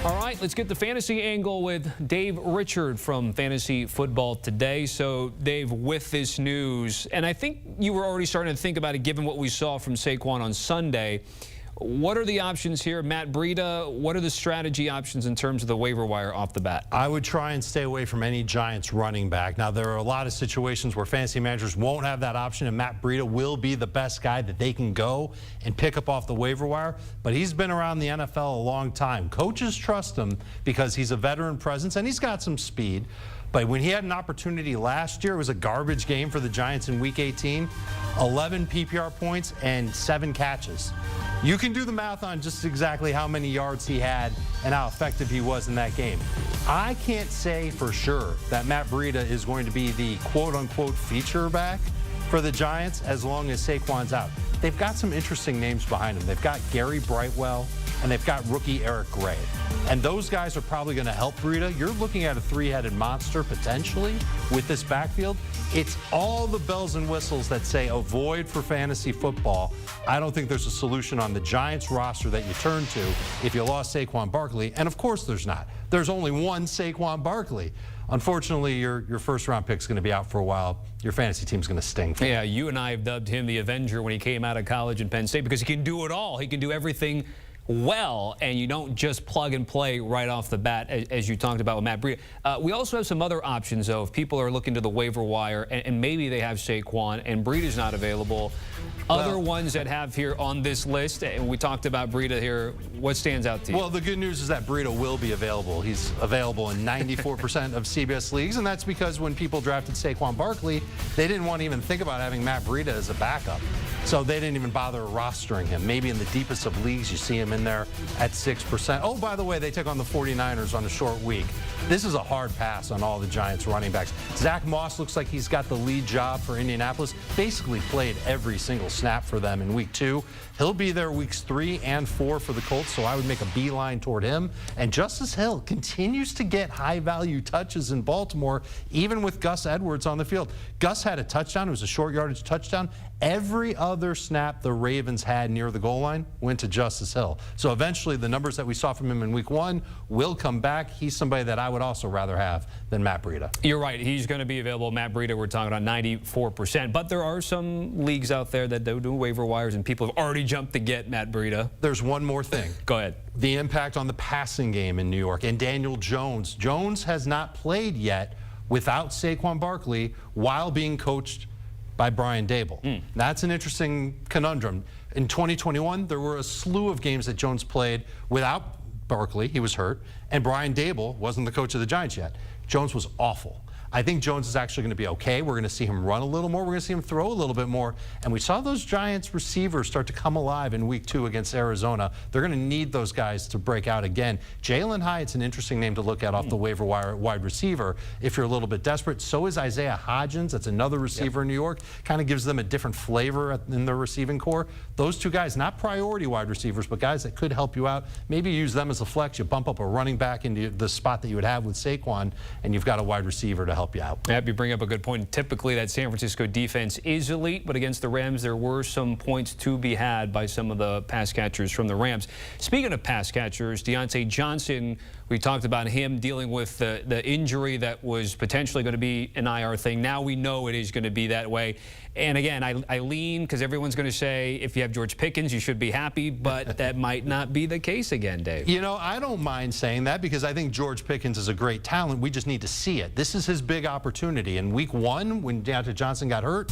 All right, let's get the fantasy angle with Dave Richard from Fantasy Football Today. So, Dave, with this news, and I think you were already starting to think about it given what we saw from Saquon on Sunday, what are the options here? Matt Breida, what are the strategy options in terms of the waiver wire off the bat? I would try and stay away from any Giants running back. Now, there are a lot of situations where fantasy managers won't have that option, and Matt Breida will be the best guy that they can go and pick up off the waiver wire. But he's been around the NFL a long time. Coaches trust him because he's a veteran presence, and he's got some speed. But when he had an opportunity last year, it was a garbage game for the Giants in Week 18, 11 PPR points and 7 catches. You can do the math on just exactly how many yards he had and how effective he was in that game. I can't say for sure that Matt Breida is going to be the quote-unquote feature back for the Giants as long as Saquon's out. They've got some interesting names behind him. They've got Gary Brightwell, and they've got rookie Eric Gray. And those guys are probably going to help Breida. You're looking at a three-headed monster potentially with this backfield. It's all the bells and whistles that say avoid for fantasy football. I don't think there's a solution on the Giants roster that you turn to if you lost Saquon Barkley. And of course there's not. There's only one Saquon Barkley. Unfortunately, your first-round pick's going to be out for a while. Your fantasy team's going to sting. Yeah, you and I have dubbed him the Avenger when he came out of college in Penn State because he can do it all. He can do everything well, and you don't just plug and play right off the bat, as you talked about with Matt Breida. We also have some other options, though, if people are looking to the waiver wire, and maybe they have Saquon, and Breida's not available. Other ones that have here on this list, and we talked about Breida here, what stands out to you? Well, the good news is that Breida will be available. He's available in 94% of CBS leagues, and that's because when people drafted Saquon Barkley, they didn't want to even think about having Matt Breida as a backup. So they didn't even bother rostering him. Maybe in the deepest of leagues, you see him in there at 6%. Oh, by the way, they took on the 49ers on a short week. This is a hard pass on all the Giants running backs. Zach Moss looks like he's got the lead job for Indianapolis. Basically played every single snap for them in week 2. He'll be there weeks 3 and 4 for the Colts, so I would make a beeline toward him. And Justice Hill continues to get high-value touches in Baltimore, even with Gus Edwards on the field. Gus had a touchdown. It was a short yardage touchdown. Every other snap the Ravens had near the goal line went to Justice Hill. So eventually the numbers that we saw from him in week 1 will come back. He's somebody that I would also rather have than Matt Breida. You're right. He's going to be available. Matt Breida, we're talking about 94%. But there are some leagues out there that do waiver wires, and people have already jumped to get Matt Breida. There's one more thing. Go ahead. The impact on the passing game in New York. And Daniel Jones. Jones has not played yet without Saquon Barkley while being coached by Brian Dable. That's an interesting conundrum. In 2021, there were a slew of games that Jones played without Barkley. He was hurt. And Brian Dable wasn't the coach of the Giants yet. Jones was awful. I think Jones is actually going to be okay. We're going to see him run a little more. We're going to see him throw a little bit more. And we saw those Giants receivers start to come alive in week 2 against Arizona. They're going to need those guys to break out again. Jalen Hyatt's an interesting name to look at off the waiver wire at wide receiver if you're a little bit desperate. So is Isaiah Hodgins. That's another receiver in New York. Kind of gives them a different flavor in their receiving core. Those two guys, not priority wide receivers, but guys that could help you out. Maybe use them as a flex. You bump up a running back into the spot that you would have with Saquon, and you've got a wide receiver to help you out. You bring up a good point. Typically, that San Francisco defense is elite, but against the Rams, there were some points to be had by some of the pass catchers from the Rams. Speaking of pass catchers, Deontay Johnson, we talked about him dealing with the injury that was potentially going to be an IR thing. Now we know it is going to be that way. And again, I lean because everyone's going to say if you have George Pickens, you should be happy, but that might not be the case again, Dave. You know, I don't mind saying that because I think George Pickens is a great talent. We just need to see it. This is his big opportunity. In week 1, when Deontay Johnson got hurt,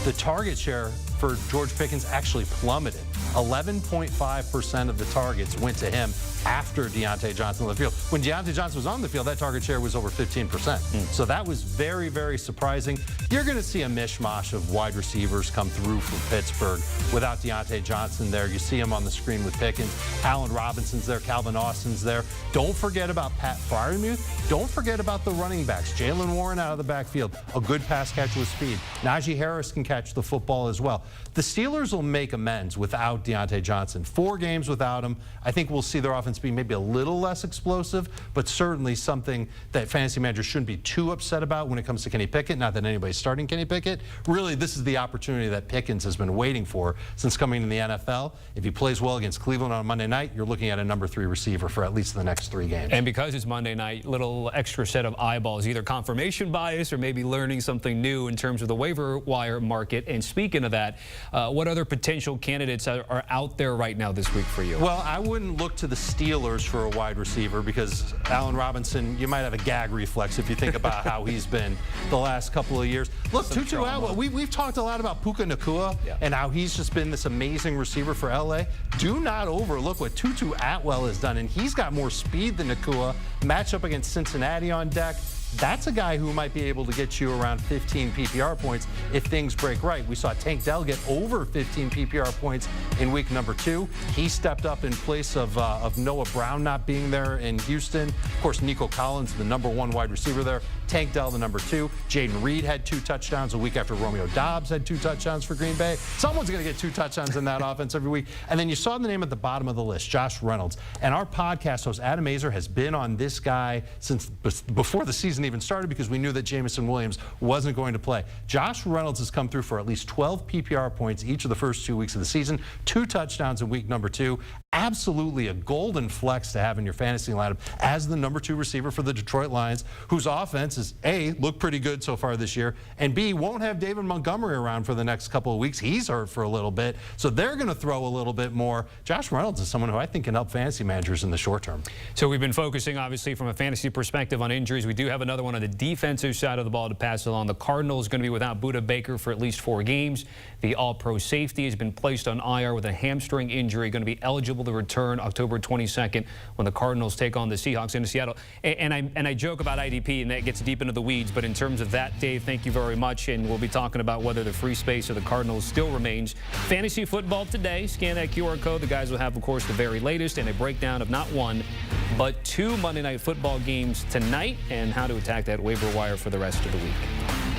the target share for George Pickens actually plummeted. 11.5% of the targets went to him after Deontay Johnson on the field. When Deontay Johnson was on the field, that target share was over 15%. So that was very, very surprising. You're going to see a mishmash of wide receivers come through for Pittsburgh without Deontay Johnson there. You see him on the screen with Pickens. Allen Robinson's there. Calvin Austin's there. Don't forget about Pat Freiermuth. Don't forget about the running backs. Jalen Warren out of the backfield. A good pass catcher with speed. Najee Harris can catch the football as well. The Steelers will make amends without Deontay Johnson. 4 games without him. I think we'll see their offense be maybe a little less explosive, but certainly something that fantasy managers shouldn't be too upset about when it comes to Kenny Pickett. Not that anybody's starting Kenny Pickett. Really, this is the opportunity that Pickens has been waiting for since coming to the NFL. If he plays well against Cleveland on Monday night, you're looking at a number 3 receiver for at least the next 3 games. And because it's Monday night, little extra set of eyeballs, either confirmation bias or maybe learning something new in terms of the waiver wire market. And speaking of that, what other potential candidates are out there right now this week for you? Well, I wouldn't look to the Steelers for a wide receiver because Allen Robinson, you might have a gag reflex if you think about how he's been the last couple of years. Look, Tutu Atwell, we've talked a lot about Puka Nacua and how he's just been this amazing receiver for LA. Do not overlook what Tutu Atwell has done, and he's got more speed than Nacua. Match up against Cincinnati on deck. That's a guy who might be able to get you around 15 PPR points if things break right. We saw Tank Dell get over 15 PPR points in week number 2. He stepped up in place of Noah Brown not being there in Houston. Of course, Nico Collins, the number 1 wide receiver there. Tank Dell, the number 2. Jaden Reed had 2 touchdowns a week after Romeo Doubs had 2 touchdowns for Green Bay. Someone's going to get 2 touchdowns in that offense every week. And then you saw the name at the bottom of the list, Josh Reynolds. And our podcast host, Adam Azer, has been on this guy since before the season even started because we knew that Jameson Williams wasn't going to play. Josh Reynolds has come through for at least 12 PPR points each of the first 2 weeks of the season, 2 touchdowns in week number 2. Absolutely a golden flex to have in your fantasy lineup as the number 2 receiver for the Detroit Lions, whose offense is A, looked pretty good so far this year, and B, won't have David Montgomery around for the next couple of weeks. He's hurt for a little bit, so they're going to throw a little bit more. Josh Reynolds is someone who I think can help fantasy managers in the short term. So we've been focusing, obviously, from a fantasy perspective on injuries. We do have another one on the defensive side of the ball to pass along. The Cardinals going to be without Budda Baker for at least 4 games. The All-Pro safety has been placed on IR with a hamstring injury, going to be eligible to return October 22nd when the Cardinals take on the Seahawks in Seattle. And I joke about IDP, and that gets deep into the weeds, but in terms of that, Dave, thank you very much, and we'll be talking about whether the free space of the Cardinals still remains. Fantasy football today. Scan that QR code. The guys will have, of course, the very latest and a breakdown of not 1, but 2 Monday Night Football games tonight and how to attack that waiver wire for the rest of the week.